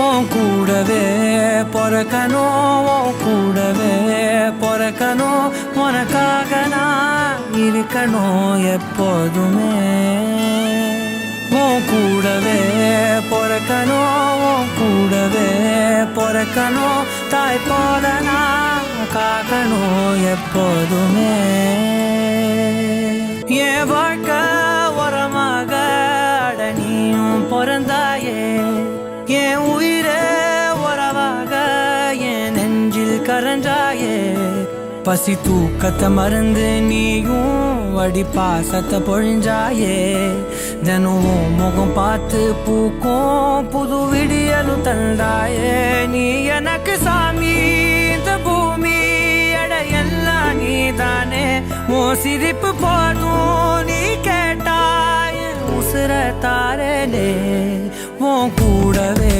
உன் கூடவே பொறக்கணும், உன் கூடவே பொறக்கணும், உனக்காக நான் இருக்கணும் எப்போதுமே. உன் கூடவே பொறக்கணும், உன் கூடவே பொறக்கணும், தாய் போல நான் காக்கணும் எப்போதுமே. என் வாழ்க்கை உரமாக அட நீயும் பிறந்தாயே, என் உயிரே உறவாக என் நெஞ்சில் கரஞ்சாயே. பசி தூக்கத்தை மறந்து நீயும் வடி பாசத்தை பொழிஞ்சாயே. தினம் முகம் பார்த்து பூக்கும் புது விடியலும் தந்தாயே. நீ எனக்கு சாமி, இந்த பூமி எட எல்லாம் நீ தானே. உன் சிரிப்பு போதும் நீ கேட்டாய் உசுர தாரே. உன் கூடவே